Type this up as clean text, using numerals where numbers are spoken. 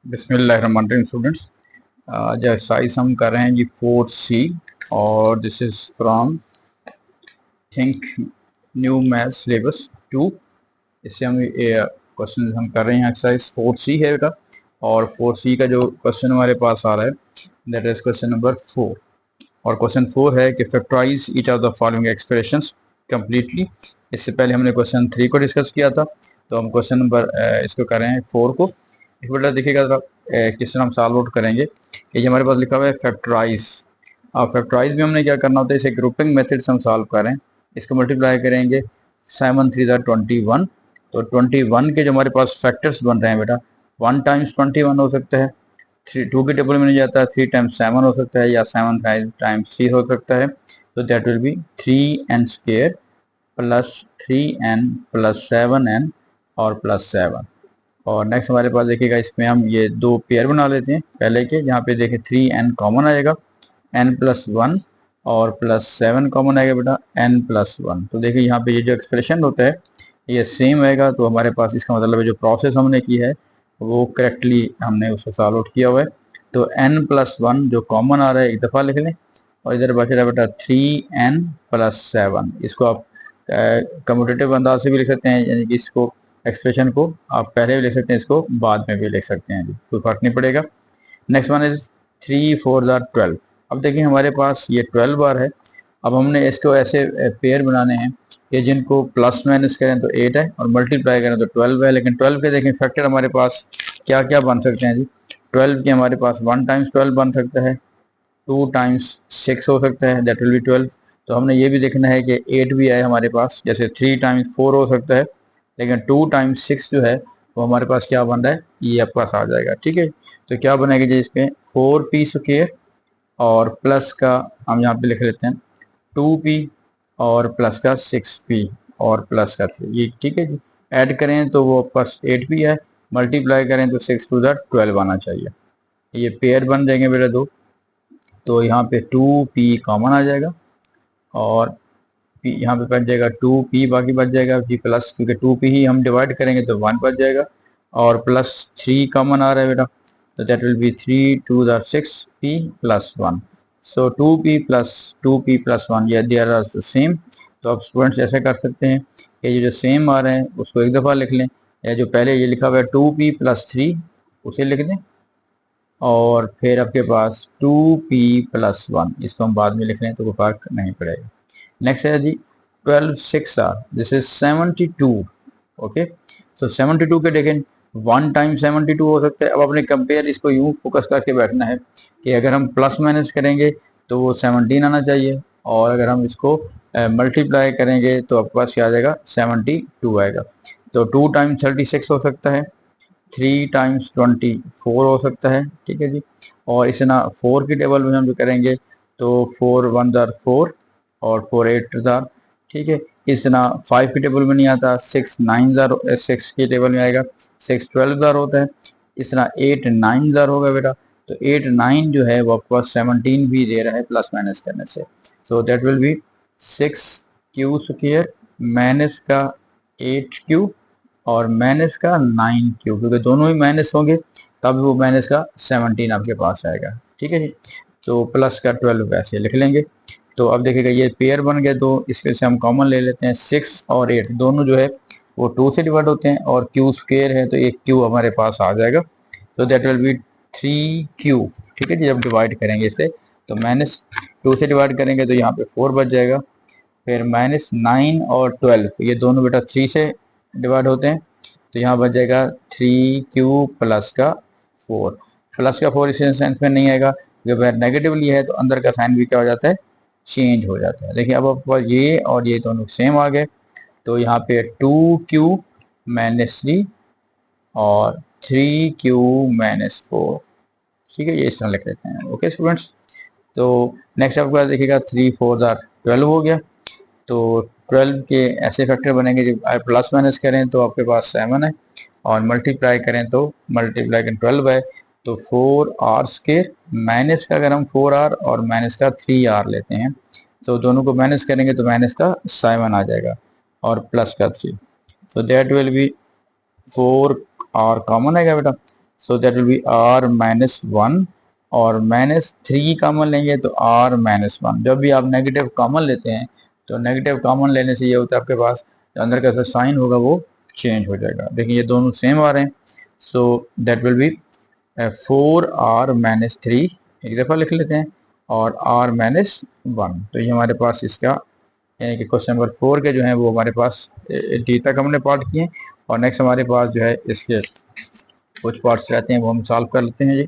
बिस्मिल्लाहिर्रहमानिर्रहीम स्टूडेंट्स। आज एक्सरसाइज हम कर रहे हैं जी 4C और this is from think new math syllabus 2। इससे हम क्वेश्चन हम कर रहे हैं, एक्सरसाइज 4C है बेटा। और 4C का जो क्वेश्चन हमारे पास आ रहा है दैट इज क्वेश्चन नंबर 4। और क्वेश्चन 4 है कि factorise each of the following expressions completely. इससे पहले हमने क्वेश्चन 3 को डिस्कस किया था, तो हम क्वेश्चन नंबर इसको कर रहे हैं 4 को। इस बेटा देखिएगा जरा किस तरह हम सॉल्व आउट करेंगे कि ये हमारे पास लिखा हुआ है फैक्टराइज। अब फैक्टराइज में हमने क्या करना होता है, इसे ग्रुपिंग मेथड से हम सॉल्व करें। इसको मल्टीप्लाई करेंगे 7 3 21। तो 21 के जो हमारे पास फैक्टर्स बन रहे हैं बेटा, 1 टाइम्स 21 हो सकता है, 2 के टेबल में नहीं जाता है, 3 टाइम्स 7 हो सकता है, या 7 टाइम्स 3 हो सकता है। तो that will B 3n square plus 3n plus 7n और प्लस 7। और नेक्स्ट हमारे पास देखिएगा, इसमें हम ये दो पेयर बना लेते हैं पहले के। यहाँ पे देखिए 3n कॉमन आएगा, n प्लस 1 और प्लस 7 कॉमन आएगा बेटा, n प्लस 1। तो देखिए यहाँ पे ये जो एक्सप्रेशन होता है ये सेम आएगा। तो हमारे पास इसका मतलब है जो प्रोसेस हमने की है वो करेक्टली हमने उसको सॉल्व आउट किया हुआ है। तो n प्लस 1 जो कॉमन आ रहा है एक दफ़ा लिख लें, और इधर बच रहा है बेटा 3n प्लस 7। इसको आप कम्यूटेटिव अंदाज से भी लिख सकते हैं, यानी कि इसको एक्सप्रेशन को आप पहले भी लिख सकते हैं, इसको बाद में भी लिख सकते हैं जी, कोई फर्क नहीं पड़ेगा। Next one is 3 4 12। अब देखिए हमारे पास ये 12 बार है। अब हमने इसको ऐसे पेयर बनाने हैं कि जिनको प्लस माइनस करें तो 8 है और मल्टीप्लाई करें तो 12 है। लेकिन 12 के देखें फैक्टर हमारे पास क्या क्या बन सकते हैं जी। 12 के हमारे पास 1 टाइम्स 12 बन सकता है, 2 टाइम्स 6 हो सकता है, दैट विल बी 12। तो हमने ये भी देखना है कि 8 भी आए हमारे पास, जैसे 3 टाइम्स 4 हो सकता है, लेकिन 2 टाइम्स 6 जो है वो हमारे पास क्या बन रहा है, ये आपके पास आ जाएगा। ठीक है, तो क्या बनेगा जी, इसमें 4p स्क्वायर और प्लस का हम यहाँ पे लिख लेते हैं 2p और प्लस का 6p और प्लस का 3। ये ठीक है जी, ऐड करें तो वो पास 8p है, मल्टीप्लाई करें तो 6 टू द 12 आना चाहिए। ये पेयर बन जाएंगे मेरे दो। तो यहाँ पे 2p कॉमन आ जाएगा और यहाँ पे बच जाएगा 2p, बाकी बच जाएगा जी प्लस, क्योंकि 2p ही हम डिवाइड करेंगे तो 1 बच जाएगा, और प्लस 3 कॉमन आ रहा है बेटा, तो that will be 3 to the 6p plus 1। So 2p plus 1 ये दे आर द सेम। तो आप स्टूडेंट्स ऐसे कर सकते हैं कि ये जो सेम आ रहे हैं उसको एक दफ़ा लिख लें, या जो पहले ये लिखा हुआ है 2p प्लस 3 उसे लिख दें, और फिर आपके पास 2p प्लस 1 इसको हम बाद में लिख लें तो कोई फर्क नहीं पड़ेगा। नेक्स्ट है जी 12 6 आर, दिस इज 72। ओके, तो 72 के देखें 1 टाइम 72 हो सकता है। अब अपने कंपेयर इसको यूं फोकस करके बैठना है कि अगर हम प्लस माइनस करेंगे तो वो 17 आना चाहिए, और अगर हम इसको मल्टीप्लाई करेंगे तो आपके पास क्या आ जाएगा, 72 आएगा। तो 2 टाइम 36 हो सकता है, 3 टाइम्स 24 हो सकता है। ठीक है जी, और इसे ना 4 की टेबल में हम जो करेंगे तो 4 1 जार 4 और 4 8 जार। ठीक है, इस तरह 5 की टेबल में नहीं आता, 6 9 जार 6 की टेबल में आएगा, 6 12 जार होता है। इस तरह 8 9 जार होगा बेटा। तो 8 9 जो है वो आपके पास 17 भी दे रहा है प्लस माइनस करने से। So that will B 6q square minus का 8q और माइनस का 9q, क्योंकि दोनों ही माइनस होंगे तब वो माइनस का 17 आपके पास आएगा। ठीक है जी, तो प्लस का 12 वैसे लिख लेंगे। तो अब देखिएगा ये पेयर बन गए, तो इसके से हम कॉमन ले लेते हैं। 6 और 8 दोनों जो है वो 2 से डिवाइड होते हैं, और q स्क्वेयर है तो एक q हमारे पास आ जाएगा। तो दैट विल बी 3q। ठीक है जी, जब डिवाइड करेंगे इसे तो माइनस 2 से डिवाइड करेंगे तो यहाँ पे 4 बच जाएगा, फिर माइनस 9 और 12 ये दोनों बेटा 3 से डिवाइड होते हैं, तो यहाँ बच जाएगा 3q प्लस का 4। प्लस का 4 इस सेंस में नहीं आएगा, जब नेगेटिव लिया है तो अंदर का साइन भी क्या हो जाता है, चेंज हो जाता है। देखिए अब आपके पास ये और ये दोनों सेम आ गए, तो यहाँ पे 2q माइनस 3 और 3q माइनस 4। ठीक है, ये इस तरह लिख लेते हैं। ओके स्टूडेंट्स, तो नेक्स्ट आपके पास देखिएगा 3 4 12 हो गया। तो 12 के ऐसे फैक्टर बनेंगे, जब प्लस माइनस करें तो आपके पास 7 है, और मल्टीप्लाई करें तो मल्टीप्लाई करें 12 है तो 4r स्क्वायर माइनस का, अगर हम 4r और माइनस का 3r लेते हैं तो दोनों को माइनस करेंगे तो माइनस का 7 आ जाएगा और प्लस का 3। तो that will B 4r common आएगा बेटा, so that will B r minus 1, और माइनस 3 कॉमन लेंगे तो r माइनस 1। जब भी आप नेगेटिव कॉमन लेते हैं तो नेगेटिव कॉमन लेने से ये होता है आपके पास जो अंदर का साइन होगा वो चेंज हो जाएगा। देखिए ये दोनों सेम आ रहे हैं, so that will B 4r minus 3, एक दफ़ा लिख लेते हैं, और r माइनस 1। तो ये हमारे पास इसका यानी कि क्वेश्चन नंबर 4 के जो है वो हमारे पास डी तक हमने पार्ट किए, और नेक्स्ट हमारे पास जो है इसके कुछ पार्ट्स रहते हैं वो हम सॉल्व कर लेते हैं जी।